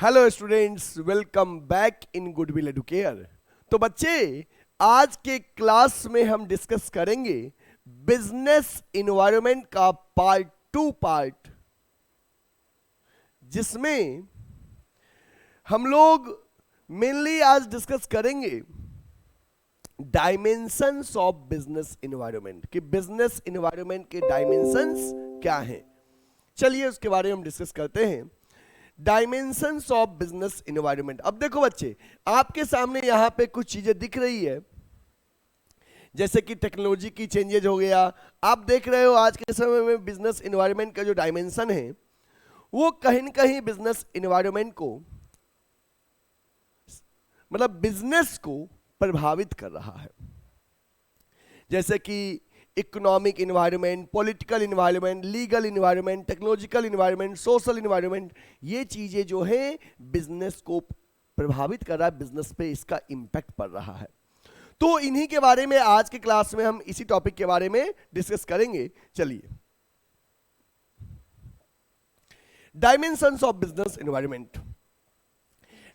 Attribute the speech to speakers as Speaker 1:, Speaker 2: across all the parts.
Speaker 1: Hello students, welcome back in goodwill Educare. तो बच्चे, आज के क्लास में हम डिस्कस करेंगे बिजनेस इन्वायरमेंट का पार्ट जिसमें हम लोग मेनली आज डिस्कस करेंगे डायमेंशंस ऑफ बिजनेस इन्वायरमेंट कि बिजनेस इन्वायरमेंट के डायमेंशंस क्या हैं। चलिए उसके बारे में हम डिस्कस करते हैं। Dimensions of business environment. अब देखो बच्चे, आपके सामने यहां पे कुछ चीजें दिख रही है, जैसे कि टेक्नोलॉजी की चेंजेज हो गया। आप देख रहे हो आज के समय में बिजनेस इन्वायरमेंट का जो डायमेंशन है वो कहीं न कहीं बिजनेस इन्वायरमेंट को, मतलब बिजनेस को प्रभावित कर रहा है। जैसे कि economic environment, political environment, legal environment, technological environment, social environment, ये चीजें जो हैं बिजनेस को प्रभावित कर रहा है, बिजनेस पे इसका इंपैक्ट पड़ रहा है। तो इन्हीं के बारे में आज के क्लास में हम इसी टॉपिक के बारे में डिस्कस करेंगे। चलिए, dimensions of business environment.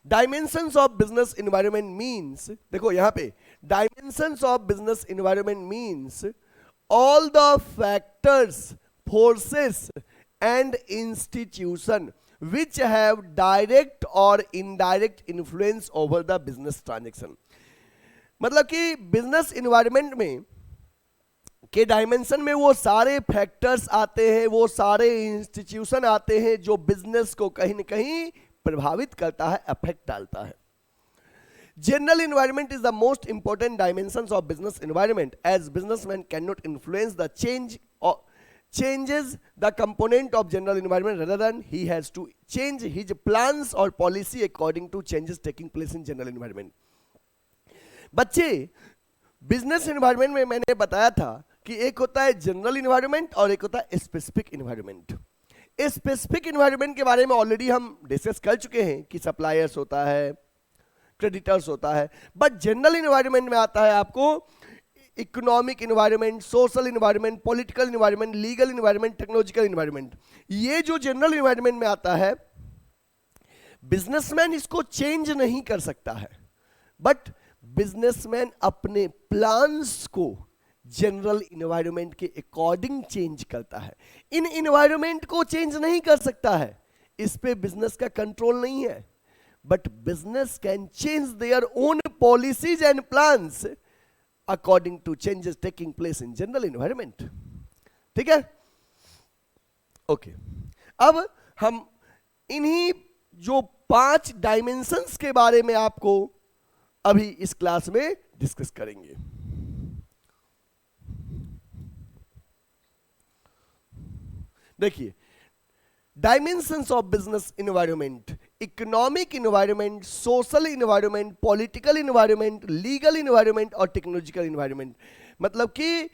Speaker 1: Dimensions of business environment means, देखो यहां पे dimensions of business environment means all the factors, forces and institution which have direct or indirect influence over the business transaction। मतलब कि business environment में के dimension में वो सारे फैक्टर्स आते हैं, वो सारे इंस्टीट्यूशन आते हैं जो बिजनेस को कहीं न कहीं प्रभावित करता है, अफेक्ट डालता है। General environment is the most important dimensions of business environment, as businessman cannot influence the changes the component of general environment, rather than he has to change his plans or policy according to changes taking place in general environment। बच्चे, business environment में मैंने बताया था कि एक होता है general environment और एक होता है स्पेसिफिक इन्वायरमेंट। स्पेसिफिक इन्वायरमेंट के बारे में ऑलरेडी हम डिस्कस कर चुके हैं कि सप्लायर्स होता है, क्रेडिटर्स होता है, बट जनरल इन्वायरमेंट में आता है आपको economic environment, social environment, political environment, legal environment, technological environment. ये जो जनरल इन्वायरमेंट में आता है, बिजनेसमैन इसको चेंज नहीं कर सकता है, बट बिजनेसमैन अपने प्लान्स को जनरल इन्वायरमेंट के अकॉर्डिंग चेंज करता है। इन इन्वायरमेंट को चेंज नहीं कर सकता है, इस पे बिजनेस का कंट्रोल नहीं है, but business can change their own policies and plans according to changes taking place in general environment। ठीक है, ओके। अब हम इन्हीं जो 5 डायमेंशंस के बारे में आपको अभी इस क्लास में डिस्कस करेंगे। देखिए, dimensions of business environment: economic environment, social environment, political environment, legal environment और टेक्नोलॉजिकल इन्वायरमेंट। मतलब कि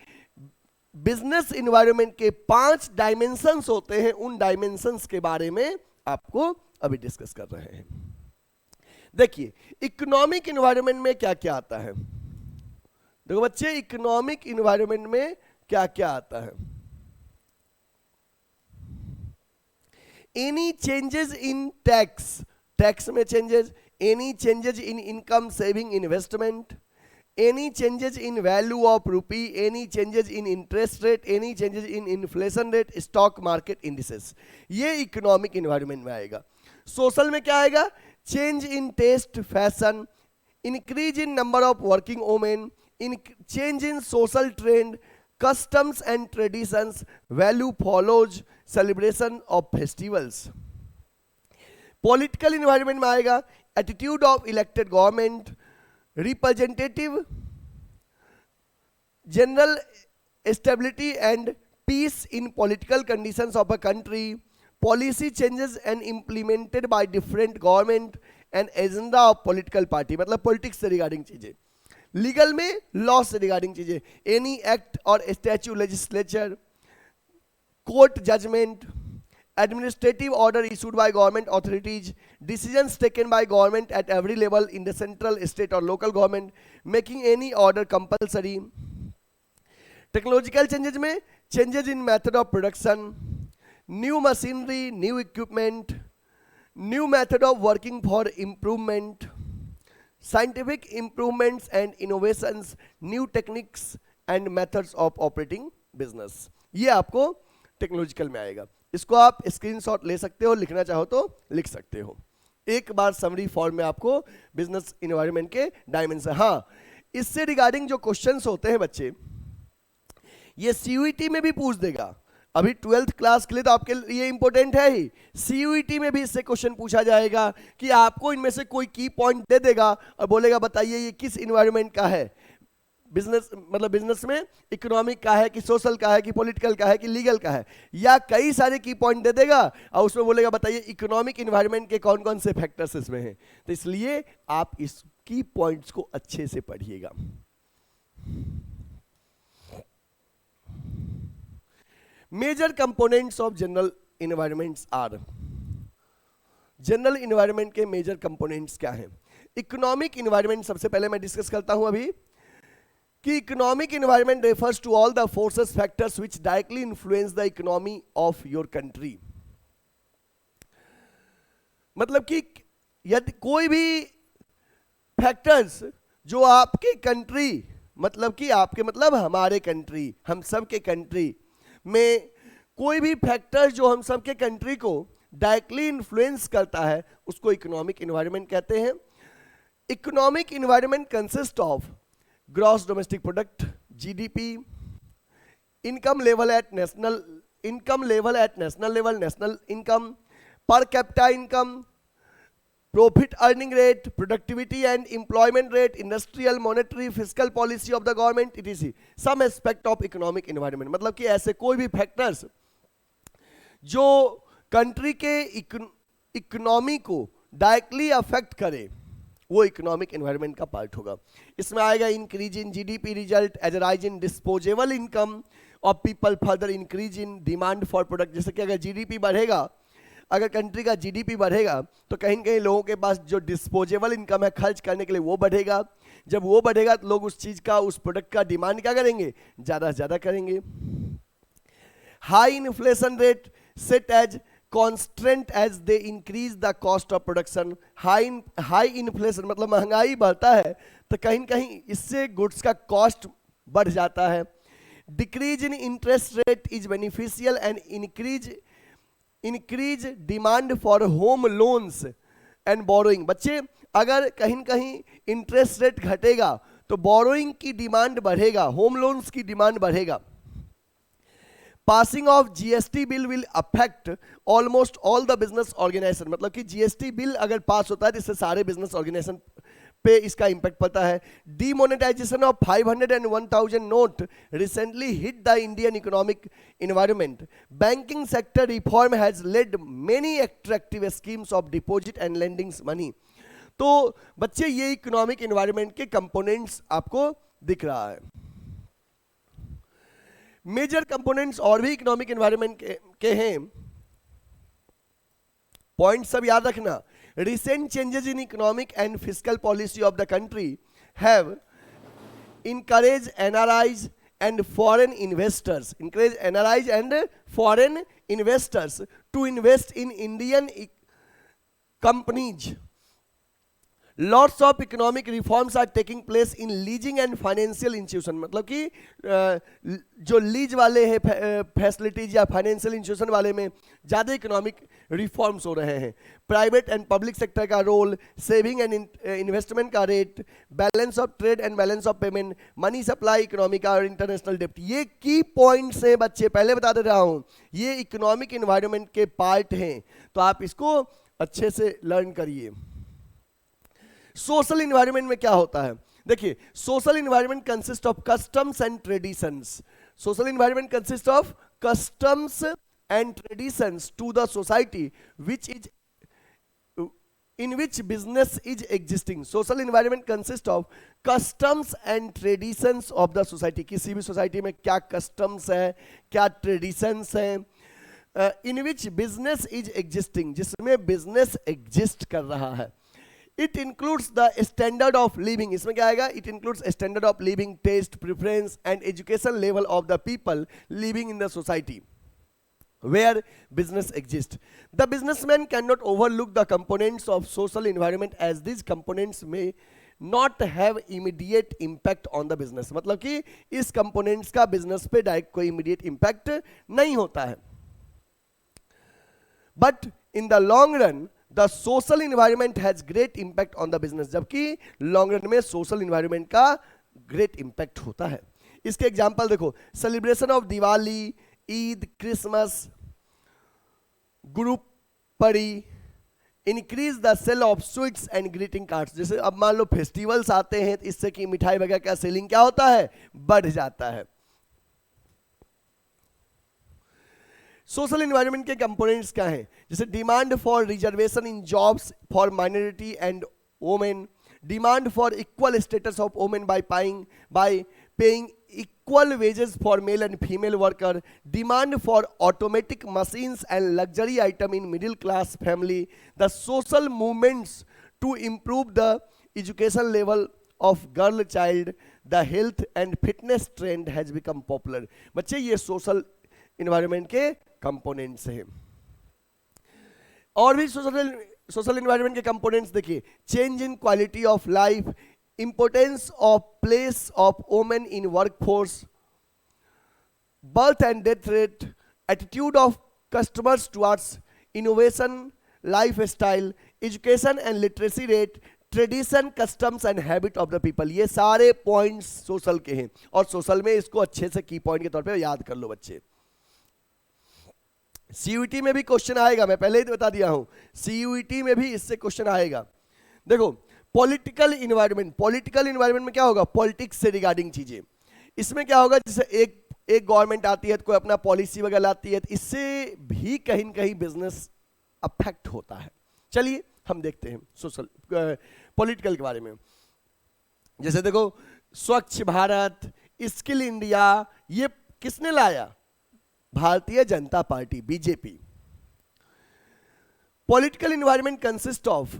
Speaker 1: बिजनेस इन्वायरमेंट के 5 डायमेंशंस होते हैं, उन डायमेंशंस के बारे में आपको अभी डिस्कस कर रहे हैं। देखिए, इकोनॉमिक इन्वायरमेंट में क्या क्या आता है। देखो बच्चे, इकोनॉमिक इन्वायरमेंट में क्या क्या आता है। Any changes in tax में changes, any changes in income saving investment, any changes in value of rupee, any changes in interest rate, any changes in inflation rate, stock market indices, ये economic environment में आएगा। Social में क्या आएगा? Change in taste, fashion, increase in number of working women, change in social trend, customs and traditions, value follows, celebration of festivals। Political environment में आएगा attitude of elected government, representative, general stability and peace in political conditions of a country, policy changes and implemented by different government and agenda of political party, मतलब politics से regarding चीजें। Legal में law से regarding चीजें, any act और statute, legislature, court judgement, administrative order issued by government authorities, decisions taken by government at every level in the central, state और local government, making any order compulsory. Technological changes में changes in method of production, new machinery, new equipment, new method of working for improvement, scientific improvements and innovations, new techniques and methods of operating business. ये आपको technological में आएगा। इसको आप screenshot ले सकते हो, लिखना चाहो तो लिख सकते हो। एक बार समरी फॉर्म में आपको बिजनेस इन्वायरमेंट के डायमेंशन। हाँ, इससे रिगार्डिंग जो क्वेश्चंस होते हैं बच्चे, ये सीयूईटी में भी पूछ देगा। अभी 12th क्लास के लिए तो आपके लिए इंपॉर्टेंट है ही, सीयूईटी में भी इससे क्वेश्चन पूछा जाएगा कि आपको इनमें से कोई की पॉइंट दे देगा और बोलेगा बताइए ये किस इन्वायरमेंट का है। बिजनेस मतलब बिजनेस में इकोनॉमिक का है कि सोशल का है कि पॉलिटिकल का है कि लीगल का है, या कई सारे की पॉइंट दे देगा और उसमें बोलेगा बताइए इकोनॉमिक इन्वायरमेंट के कौन कौन से फैक्टर्स इसमें हैं। तो इसलिए आप इस की पॉइंट्स को अच्छे से पढ़िएगा। Major components of general environments are, general environment के मेजर कंपोनेंट्स क्या हैं। इकोनॉमिक इन्वायरमेंट सबसे पहले मैं डिस्कस करता हूं अभी कि economic environment refers to all the forces factors which directly influence the economy of your country. मतलब कि यदि कोई भी फैक्टर्स जो आपके कंट्री, मतलब कि आपके मतलब हमारे कंट्री, हम सब के कंट्री में कोई भी फैक्टर जो हम सब के कंट्री को डायरेक्टली इन्फ्लुएंस करता है उसको इकोनॉमिक इन्वायरमेंट कहते हैं। Economic environment consist of gross domestic product GDP, income level at national level, national income, per capita income, profit earning rate, productivity and employment rate, industrial, monetary, fiscal policy of the government, etc some aspect of economic environment. मतलब कि ऐसे कोई भी factors जो country के economy को directly affect करे वो इकोनॉमिक एनवायरनमेंट का पार्ट होगा। इसमें आएगा increase in GDP result as rise in disposable income of people, further increase in demand for product. जैसे कि अगर जीडीपी बढ़ेगा, अगर कंट्री का जीडीपी बढ़ेगा तो कहीं न कहीं लोगों के पास जो डिस्पोजेबल इनकम है खर्च करने के लिए वो बढ़ेगा। जब वो बढ़ेगा तो लोग उस चीज का, उस प्रोडक्ट का डिमांड क्या करेंगे, ज्यादा से ज्यादा करेंगे। High inflation rate set as constant as they increase the cost of production. High inflation मतलब महंगाई बढ़ता है तो कहीं न कहीं इससे गुड्स का कॉस्ट बढ़ जाता है। Decrease in interest rate is beneficial and increase demand for home loans and borrowing. बच्चे अगर कहीं न कहीं इंटरेस्ट रेट घटेगा तो बोरोइंग की डिमांड बढ़ेगा, होम लोन्स की डिमांड बढ़ेगा। Passing of GST bill will affect almost all the business organisation. मतलब कि जीएसटी बिल अगर पास होता है तो इससे सारे बिजनेस ऑर्गेनाइजेशन पे इसका इंपैक्ट पड़ता है। Demonetisation of 500 and 1000 note recently hit the Indian economic environment. Banking sector reform has led many attractive schemes of deposit and lendings money. तो बच्चे ये इकोनॉमिक इन्वायरमेंट के कंपोनेंट्स आपको दिख रहा है। मेजर कंपोनेंट्स और भी इकोनॉमिक इन्वायरमेंट के हैं, पॉइंट सब याद रखना। Recent changes in economic and fiscal policy of the country have encouraged NRIs and foreign investors to invest in Indian companies. Lots of economic reforms are taking place in leasing and financial institution। मतलब कि जो lease वाले हैं facilities या financial institution वाले में ज़्यादा economic reforms हो रहे हैं। प्राइवेट एंड पब्लिक सेक्टर का रोल, सेविंग एंड इन्वेस्टमेंट का rate, balance of trade and balance of payment, money supply economy का और इंटरनेशनल डेप्ट, ये की पॉइंट्स हैं बच्चे, पहले बता दे रहा हूँ, ये इकोनॉमिक इन्वायरमेंट के पार्ट हैं, तो आप इसको अच्छे से लर्न करिए। सोशल इन्वायरमेंट में क्या होता है, देखिए social environment consist of customs and traditions. Social environment consist of customs and traditions to the society which is in which business is existing. Social environment consists of customs and traditions of the society। किसी भी society में क्या customs है, क्या traditions है, in which business is existing, जिसमें business exist कर रहा है। It includes the standard of living। इसमें क्या आएगा, it includes standard of living, taste, preference and education level of the people living in the society। where business exists. The businessman cannot overlook the components of social environment as these components may not have immediate impact on the business. मतलब कि इस components का business पे direct कोई immediate impact नहीं होता है. But in the long run the social environment has great impact on the business. जबकि long run में social environment का great impact होता है. इसके एग्जाम्पल देखो, celebration of Diwali, Eid, Christmas, ग्रुप पड़ी, increase the sale of sweets and greeting cards. जैसे अब मान लो फेस्टिवल्स आते हैं, इससे कि मिठाई वगैरह का सेलिंग क्या होता है, बढ़ जाता है. सोशल एनवायरनमेंट के कंपोनेंट्स क्या हैं? जैसे demand for reservation in jobs for minority and women, demand for equal status of women by paying equal wages for male and female worker, demand for automatic machines and luxury item in middle class family, the social movements to improve the education level of girl child, the health and fitness trend has become popular. बच्चे ये social environment के components हैं. और भी social environment के components देखिए, change in quality of life, importance of place of women in workforce, birth and death rate, attitude of customers towards innovation, lifestyle, education and literacy rate, tradition, customs and habit of the people. ये सारे points social के हैं और social में इसको अच्छे से की पॉइंट के तौर पे याद कर लो बच्चे. सीयूईटी में भी क्वेश्चन आएगा, मैं पहले ही बता दिया हूं, सीयूईटी में भी इससे क्वेश्चन आएगा. देखो पॉलिटिकल इन्वायरमेंट में क्या होगा, पॉलिटिक्स से रिगार्डिंग चीजें. इसमें क्या होगा, जैसे एक गवर्नमेंट आती है तो कोई अपना पॉलिसी वगैरह लाती है, तो इससे भी कहीं न कहीं बिजनेस अफेक्ट होता है. चलिए हम देखते हैं सोशल पॉलिटिकल के बारे में. जैसे देखो स्वच्छ भारत, स्किल इंडिया, ये किसने लाया, Bharatiya Janata party, BJP. Political environment consist of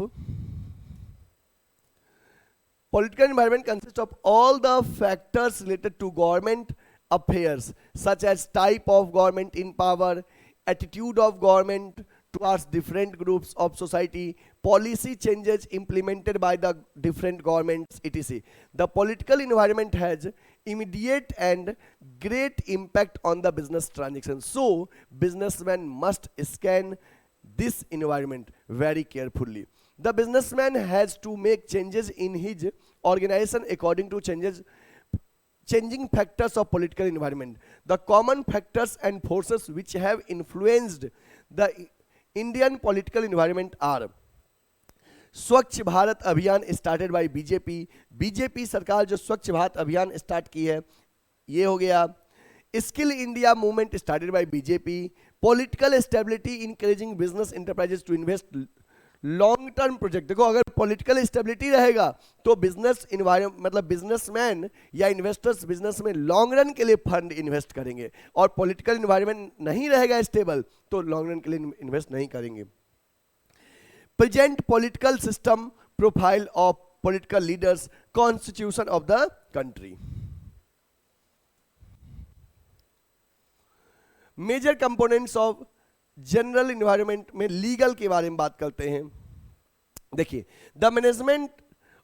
Speaker 1: Political environment consists of all the factors related to government affairs, such as type of government in power, attitude of government towards different groups of society, policy changes implemented by the different governments, etc. The political environment has immediate and great impact on the business transactions. So, businessman must scan this environment very carefully. The businessman has to make changes in his organization according to changing factors of political environment. The common factors and forces which have influenced the Indian political environment are: स्वच्छ भारत अभियान started by BJP सरकार जो स्वच्छ भारत अभियान start की है, ये हो गया. Skill India movement started by BJP, political stability encouraging business enterprises to invest long term project. देखो अगर पॉलिटिकल स्टेबिलिटी रहेगा तो बिजनेस इन्वायरमेंट मतलब बिजनेसमैन या इन्वेस्टर्स बिजनेस में लॉन्ग रन के लिए फंड इन्वेस्ट करेंगे, और पॉलिटिकल इन्वायरमेंट नहीं रहेगा स्टेबल तो लॉन्ग रन के लिए इन्वेस्ट नहीं करेंगे. Present political system, profile of political leaders, constitution of the country. Major components of general environment में लीगल के बारे में बात करते हैं. देखिए, the management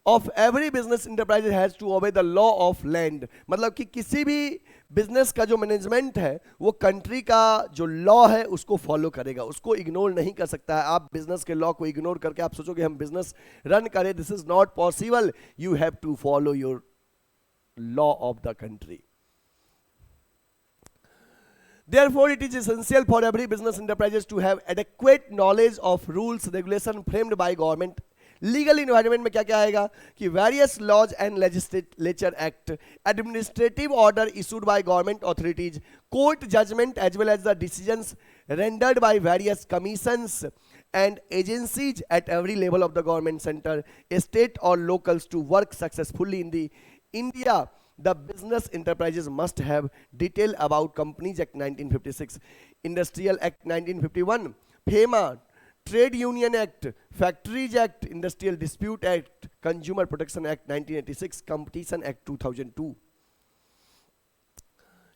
Speaker 1: of every business enterprise has to obey the law of land. मतलब कि किसी भी बिजनेस का जो मैनेजमेंट है वो कंट्री का जो लॉ है उसको फॉलो करेगा, उसको इग्नोर नहीं कर सकता है. आप बिजनेस के लॉ को इग्नोर करके आप सोचो कि हम बिजनेस रन करें, this is not possible. You have to follow your law of the country. Therefore, it is essential for every business enterprises to have adequate knowledge of rules, regulation framed by government. Legal environment में क्या क्या आएगा कि various laws and legislature act, administrative order issued by government authorities, court judgment as well as the decisions rendered by various commissions and agencies at every level of the government center, state or locals to work successfully in the India. The business enterprises must have detail about Companies Act 1956, Industrial Act 1951, FEMA, Trade Union Act, Factories Act, Industrial Dispute Act, Consumer Protection Act 1986, Competition Act 2002.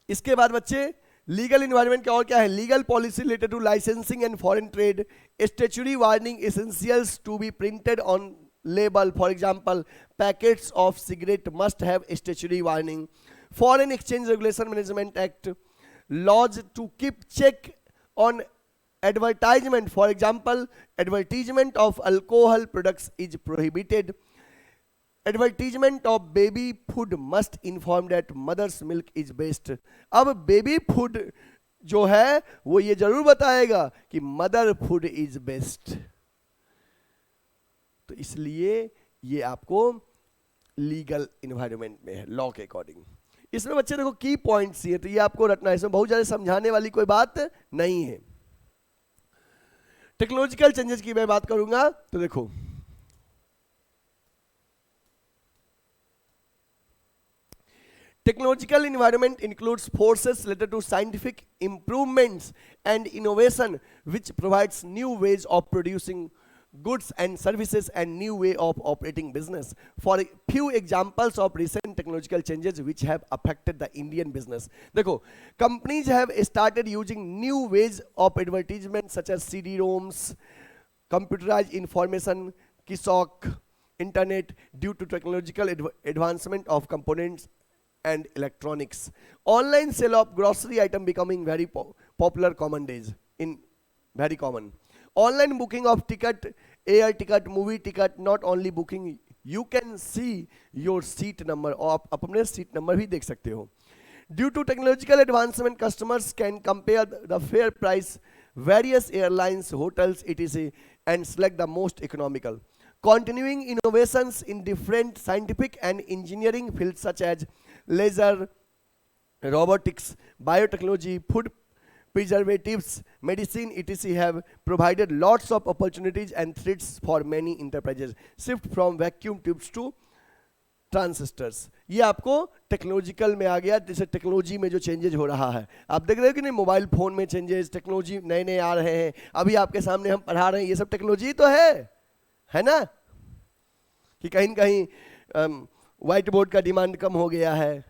Speaker 1: इसके बाद बच्चे legal environment का और क्या है, legal policy related to licensing and foreign trade, statutory warning essentials to be printed on label, for example packets of cigarette must have statutory warning, foreign exchange regulation management act, laws to keep check on advertisement, for example advertisement of alcohol products is prohibited, advertisement of baby food must inform that mother's milk is best. अब baby food जो है वो ये जरूर बताएगा कि mother food is best, तो इसलिए ये आपको लीगल इन्वायरमेंट में है, लॉ के अकॉर्डिंग। इसमें बच्चे देखो की पॉइंट्स ये, तो ये आपको रटना है, इसमें बहुत ज्यादा समझाने वाली कोई बात नहीं है। टेक्नोलॉजिकल चेंजेस की मैं बात करूंगा तो देखो technological environment includes forces related to scientific improvements and innovation which provides new ways of producing goods and services and new way of operating business. For a few examples of recent technological changes which have affected the Indian business, देखो companies have started using new ways of advertisement such as CD-ROMs, computerized information, kiosk, internet due to technological advancement of components and electronics. Online sale of grocery item becoming very popular common days, in very common. Online booking of ticket, air ticket, movie ticket, not only booking, you can see your seat number, और आप अपने seat number भी देख सकते हो. Due to technological advancement, customers can compare the fare price, various airlines, hotels, etc. and select the most economical. Continuing innovations in different scientific and engineering fields such as laser, robotics, biotechnology, food preservatives, medicine, etc. have provided lots of opportunities and threats for many enterprises. Shift from vacuum tubes to transistors, ये आपको technological में आ गया। जैसे technology में जो changes हो रहा है, आप देख रहे हो कि नहीं, मोबाइल फोन में चेंजेस, टेक्नोलॉजी नए नए आ रहे हैं, अभी आपके सामने हम पढ़ा रहे हैं, ये सब टेक्नोलॉजी तो है ना, कि कहीं न कहीं व्हाइट बोर्ड का डिमांड कम हो गया है।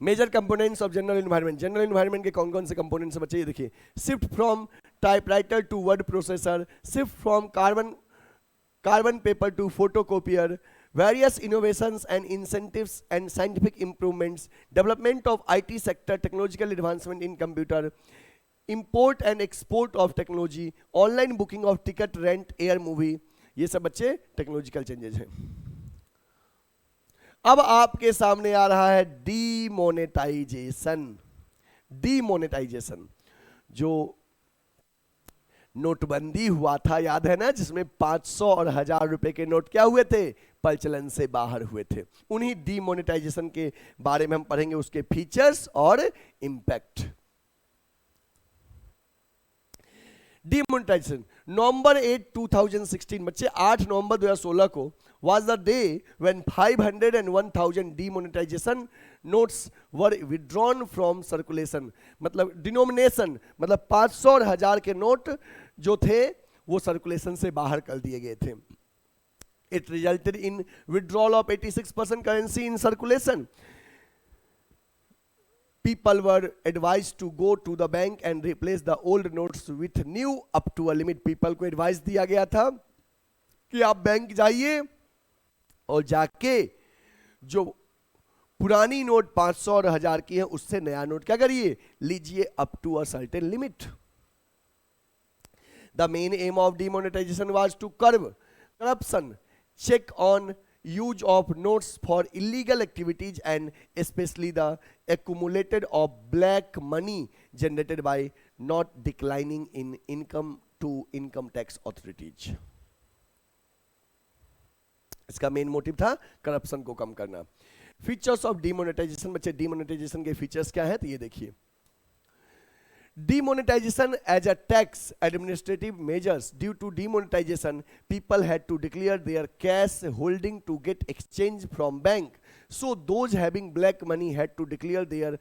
Speaker 1: Major components of general environment, general environment के कौन कौन से कंपोनेंट्स हैं बच्चे, ये देखिए, shift from typewriter to word processor, shift from carbon paper to photocopier, various innovations and incentives and scientific improvements, development of IT sector, technological advancement in computer, import and export of technology, online booking of ticket, rent, air, movie, ये सब बच्चे technological changes हैं। अब आपके सामने आ रहा है demonetisation. Demonetisation, जो नोटबंदी हुआ था, याद है ना, जिसमें 500 और 1000 रुपए के नोट क्या हुए थे, प्रचलन से बाहर हुए थे। उन्हीं डीमोनेटाइजेशन के बारे में हम पढ़ेंगे, उसके फीचर्स और इंपैक्ट। डीमोनेटाइजेशन, नवंबर 8, 2016, बच्चे 8 नवंबर 2016 को was the day when 500 and 1000 demonetization notes were withdrawn from circulation. मतलब डिनोमिनेशन, मतलब 500 और 1000 के नोट जो थे वो सर्कुलेशन से बाहर कर दिए गए थे। It resulted in withdrawal of 86% currency in circulation. People were advised to go to the bank and replace the old notes with new up to a limit. People को एडवाइस दिया गया था कि आप बैंक जाइए और जाके जो पुरानी नोट 500 और 1000 की है उससे नया नोट क्या करिए, लीजिए up to a certain limit. The main aim of demonetisation was to curb corruption, check on use of notes for illegal activities and especially the accumulated of black money generated by not declining in income to income tax authorities. इसका main motive था corruption को कम करना। Features of demonetisation, बच्चे demonetisation के features क्या है, तो ये देखिए। Demonetization as a tax administrative measures. Due to demonetization, people had to declare their cash holding to get exchange from bank. So those having black money had to declare their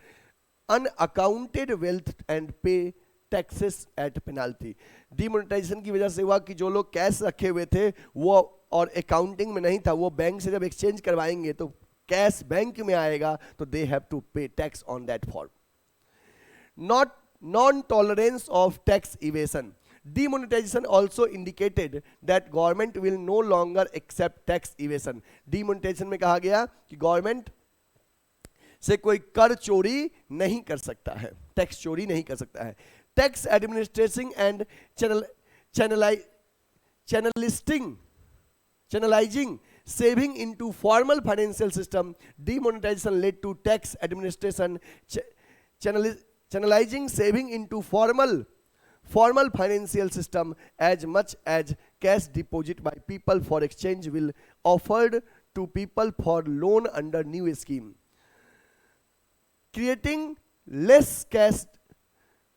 Speaker 1: unaccounted wealth and pay taxes at penalty. Demonetization की वजह से हुआ कि जो लोग cash रखे हुए थे वो और अकाउंटिंग में नहीं था, वो बैंक से जब एक्सचेंज करवाएंगे तो कैश बैंक में आएगा तो दे हैव टू पे tax on that form. Not non-tolerance of tax evasion. Demonetization also indicated that government will no longer accept tax evasion. Demonetization में कहा गया कि गवर्नमेंट से कोई कर चोरी नहीं कर सकता है, टैक्स चोरी नहीं कर सकता है. Tax administration and channelizing saving into formal financial system. Demonetization led to tax administration channelizing saving into formal financial system as much as cash deposit by people for exchange will offered to people for loan under new scheme, creating less cash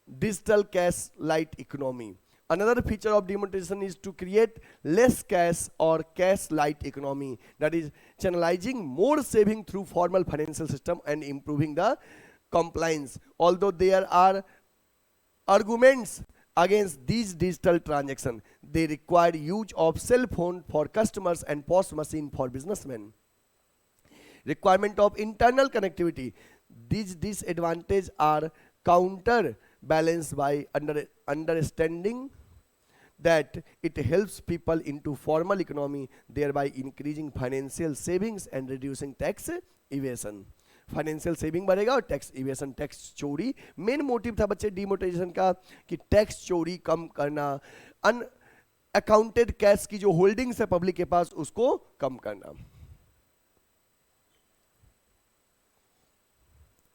Speaker 1: digital cash light economy. Another feature of demonetization is to create less cash or cash light economy, that is channelizing more saving through formal financial system and improving the compliance. Although there are arguments against these digital transactions, they require use of cell phone for customers and POS machine for businessmen. Requirement of internal connectivity. These disadvantages are counterbalanced by understanding that it helps people into formal economy, thereby increasing financial savings and reducing tax evasion. Financial saving बढ़ेगा और tax evasion, tax चोरी. Main motive था बच्चे demonetisation का कि tax चोरी कम करना, unaccounted cash की जो होल्डिंग्स है पब्लिक के पास उसको कम करना.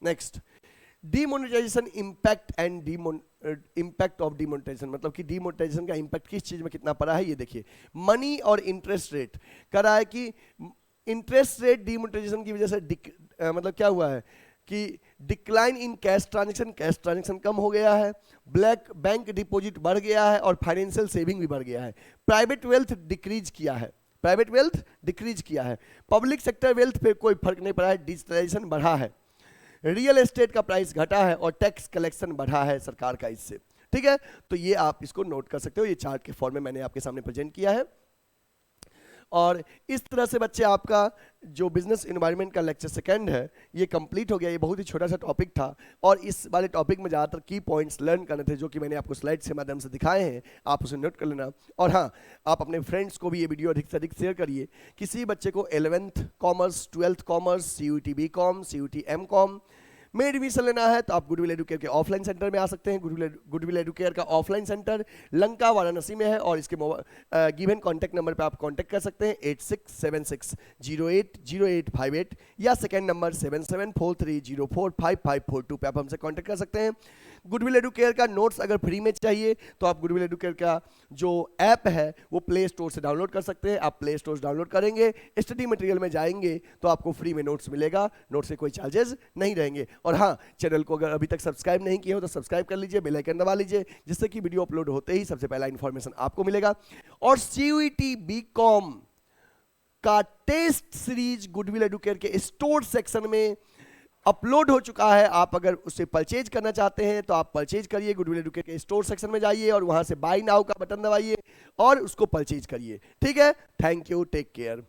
Speaker 1: Next, demonetisation impact and impact of demonetisation, मतलब कि डिमोनेटाइजेशन का इंपैक्ट किस चीज में कितना पड़ा है ये देखिए. मनी और इंटरेस्ट रेट करा है कि इंटरेस्ट रेट डिमोनेटाइजेशन की वजह से मतलब क्या हुआ है कि डिक्लाइन इन कैश ट्रांजैक्शन कम हो गया है, ब्लैक बैंक डिपॉजिट बढ़ गया है और फाइनेंशियल सेविंग भी बढ़ गया है. प्राइवेट वेल्थ डिक्रीज किया है, पब्लिक सेक्टर वेल्थ पे कोई फर्क नहीं पड़ा है, डिजिटलाइजेशन बढ़ा है, रियल एस्टेट का प्राइस घटा है और टैक्स कलेक्शन बढ़ा है सरकार का इससे. ठीक है, तो ये आप इसको नोट कर सकते हो, ये चार्ट के फॉर्म में मैंने आपके सामने प्रेजेंट किया है. और इस तरह से बच्चे आपका जो बिजनेस एनवायरनमेंट का लेक्चर सेकंड है ये कंप्लीट हो गया. ये बहुत ही छोटा सा टॉपिक था और इस वाले टॉपिक में ज़्यादातर की पॉइंट्स लर्न करने थे जो कि मैंने आपको स्लाइड्स के माध्यम से दिखाए हैं, आप उसे नोट कर लेना. और हाँ, आप अपने फ्रेंड्स को भी ये वीडियो अधिक से अधिक शेयर करिए. किसी बच्चे को 11th commerce, 12th commerce, CUT BCom, CUT MCom में एडमिशन लेना है तो आप गुडविल एडुकेयर के ऑफलाइन सेंटर में आ सकते हैं. गुडविल एडुकेयर का ऑफलाइन सेंटर लंका वाराणसी में है और इसके गिवन कॉन्टैक्ट नंबर पे आप कांटेक्ट कर सकते हैं 8676080858 या सेकंड नंबर 7743045542 पे आप हमसे कांटेक्ट कर सकते हैं. गुडविल एडुकेयर का नोट्स अगर फ्री में चाहिए तो आप गुडविल एडुकेयर का जो ऐप है वो प्ले स्टोर से डाउनलोड कर सकते हैं. आप प्ले स्टोर से डाउनलोड करेंगे, स्टडी मटेरियल में जाएंगे तो आपको फ्री में नोट्स मिलेगा, नोट्स से कोई चार्जेस नहीं रहेंगे. और हाँ, चैनल को अगर अभी तक सब्सक्राइब नहीं किए हो तो सब्सक्राइब कर लीजिए, बेल आइकन दबा लीजिए जिससे कि वीडियो अपलोड होते ही सबसे पहला इंफॉर्मेशन आपको मिलेगा. और CUT BCom का टेस्ट सीरीज गुडविल एडुकेयर के स्टोर सेक्शन में अपलोड हो चुका है. आप अगर उसे परचेज करना चाहते हैं तो आप परचेज करिए, गुडविल एडुकेयर के स्टोर सेक्शन में जाइए और वहां से बाय नाउ का बटन दबाइए और उसको परचेज करिए. ठीक है, थैंक यू, टेक केयर.